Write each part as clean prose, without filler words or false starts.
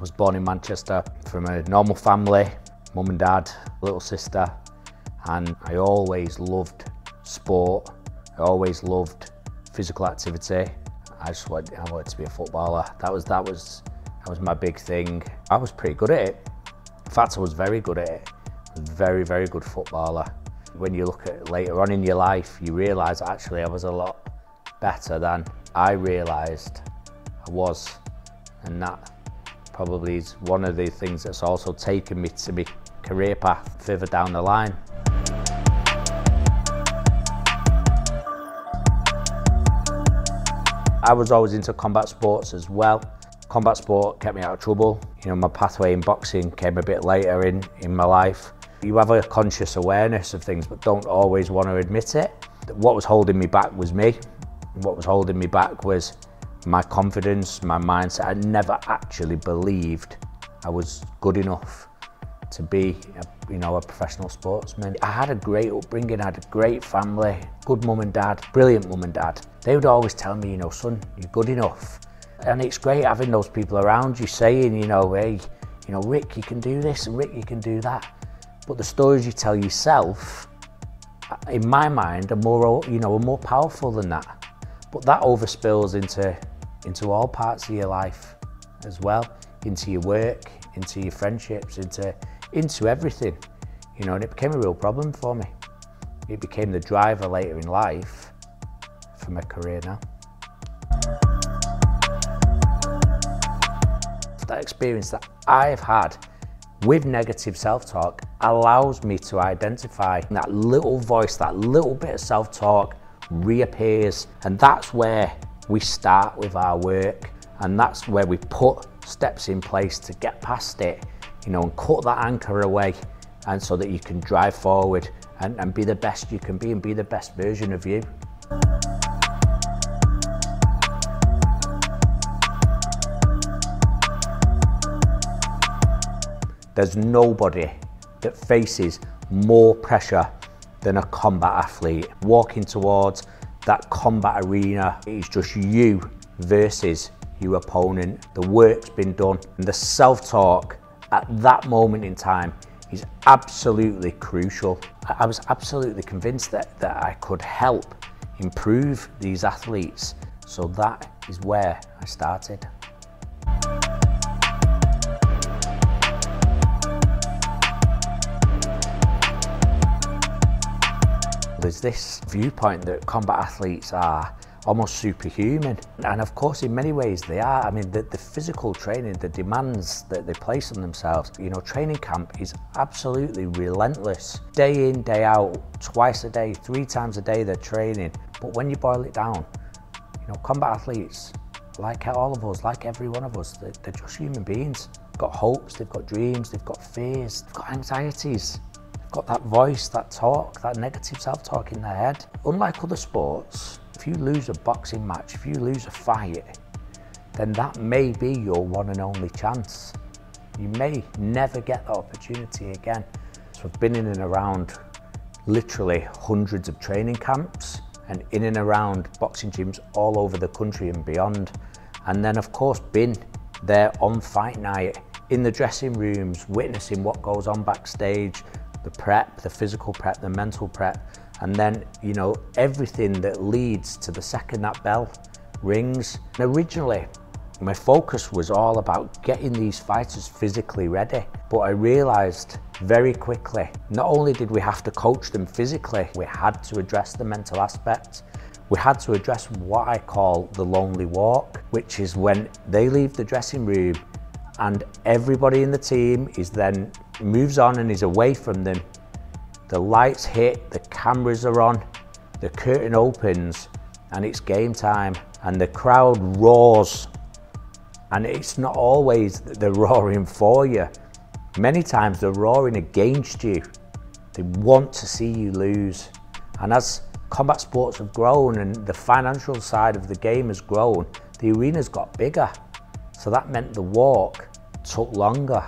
was born in Manchester from a normal family, mum and dad, little sister, and I always loved sport. I always loved physical activity. I wanted to be a footballer. That was my big thing. I was pretty good at it. In fact, I was very good at it. I was a very, very good footballer. When you look at it later on in your life, you realise actually I was a lot better than I realised I was. And that probably is one of the things that's also taken me to my career path further down the line. I was always into combat sports as well. Combat sport kept me out of trouble. You know, my pathway in boxing came a bit later in my life. You have a conscious awareness of things, but don't always want to admit it. What was holding me back was me. What was holding me back was my confidence, my mindset. I never actually believed I was good enough to be a professional sportsman. I had a great upbringing, I had a great family, good mum and dad, brilliant mum and dad. They would always tell me, son, you're good enough. And it's great having those people around you saying, hey, Ric, you can do this, and Ric, you can do that. But the stories you tell yourself, in my mind, are more powerful than that. But that overspills into all parts of your life as well, into your work, into your friendships, into everything. And it became a real problem for me. It became the driver later in life for my career now. That experience that I've had with negative self-talk allows me to identify that little voice, that little bit of self-talk reappears, and that's where we start with our work, and that's where we put steps in place to get past it, and cut that anchor away, and so that you can drive forward and be the best you can be and be the best version of you. There's nobody that faces more pressure than a combat athlete. Walking towards that combat arena, it's just you versus your opponent. The work's been done, and the self-talk at that moment in time is absolutely crucial. I was absolutely convinced that I could help improve these athletes, so that is where I started. There's this viewpoint that combat athletes are almost superhuman, and of course in many ways they are. I mean, the physical training, the demands that they place on themselves, training camp is absolutely relentless. Day in, day out, twice a day, 3 times a day they're training. But when you boil it down, combat athletes, like all of us, like every one of us, they're just human beings. They've got hopes, they've got dreams, they've got fears, they've got anxieties. Got that voice, that talk, that negative self-talk in their head. Unlike other sports, if you lose a boxing match, if you lose a fight, then that may be your one and only chance. You may never get that opportunity again. So I've been in and around literally hundreds of training camps and in and around boxing gyms all over the country and beyond. And then of course been there on fight night, in the dressing rooms, witnessing what goes on backstage, the prep, the physical prep, the mental prep, and then, everything that leads to the second that bell rings. And originally, my focus was all about getting these fighters physically ready, but I realised very quickly, not only did we have to coach them physically, we had to address the mental aspect. We had to address what I call the lonely walk, which is when they leave the dressing room and everybody in the team is then moves on and is away from them. The lights hit, the cameras are on, the curtain opens, and it's game time, and the crowd roars. And it's not always that they're roaring for you. Many times they're roaring against you. They want to see you lose. And as combat sports have grown and the financial side of the game has grown, the arena's got bigger. So that meant the walk took longer.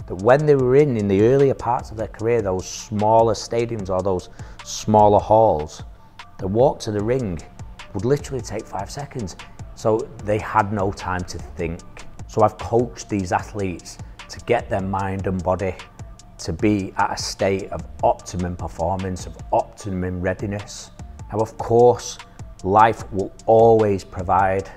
That when they were in the earlier parts of their career, those smaller stadiums or those smaller halls, the walk to the ring would literally take 5 seconds. So they had no time to think. So I've coached these athletes to get their mind and body to be at a state of optimum performance, of optimum readiness. Now, of course, life will always provide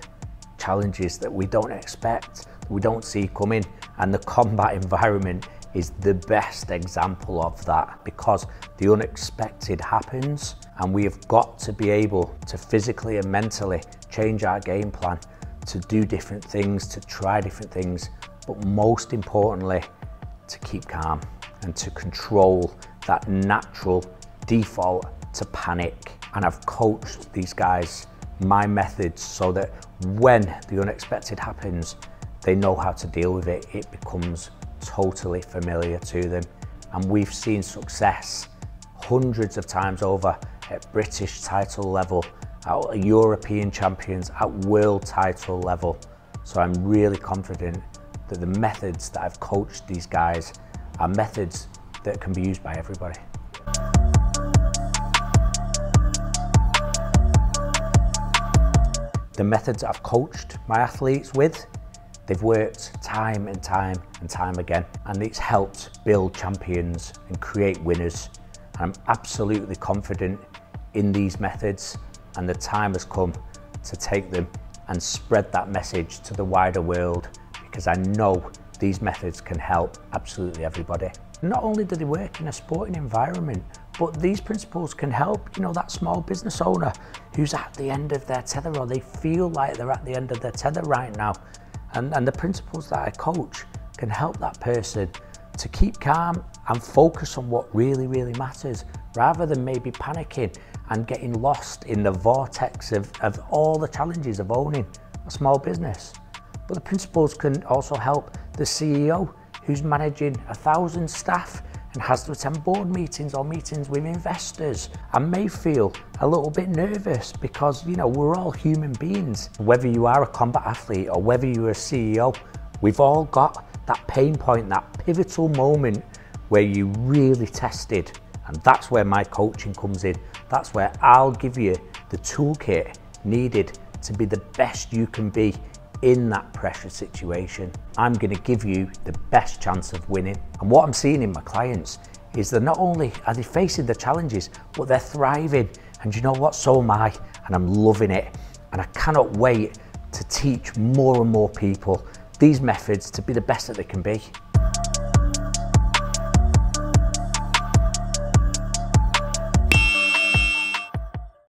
challenges that we don't expect, that we don't see coming, and the combat environment is the best example of that, because the unexpected happens and we have got to be able to physically and mentally change our game plan, to do different things, to try different things, but most importantly, to keep calm and to control that natural default to panic. And I've coached these guys my methods so that when the unexpected happens, they know how to deal with it. It becomes totally familiar to them. And we've seen success hundreds of times over at British title level, at European champions, at world title level. So I'm really confident that the methods that I've coached these guys are methods that can be used by everybody. The methods I've coached my athletes with, they've worked time and time and time again, and it's helped build champions and create winners. And I'm absolutely confident in these methods, and the time has come to take them and spread that message to the wider world, because I know these methods can help absolutely everybody. Not only do they work in a sporting environment, but these principles can help, that small business owner who's at the end of their tether, or they feel like they're at the end of their tether right now. And the principles that I coach can help that person to keep calm and focus on what really, really matters, rather than maybe panicking and getting lost in the vortex of all the challenges of owning a small business. But the principles can also help the CEO who's managing 1,000 staff and has to attend board meetings or meetings with investors and may feel a little bit nervous because, we're all human beings. Whether you are a combat athlete or whether you're a CEO, we've all got that pain point, that pivotal moment where you really tested. And that's where my coaching comes in. That's where I'll give you the toolkit needed to be the best you can be in that pressure situation. I'm going to give you the best chance of winning. And what I'm seeing in my clients is that not only are they facing the challenges, but they're thriving. And you know what? So am I, and I'm loving it. And I cannot wait to teach more and more people these methods to be the best that they can be.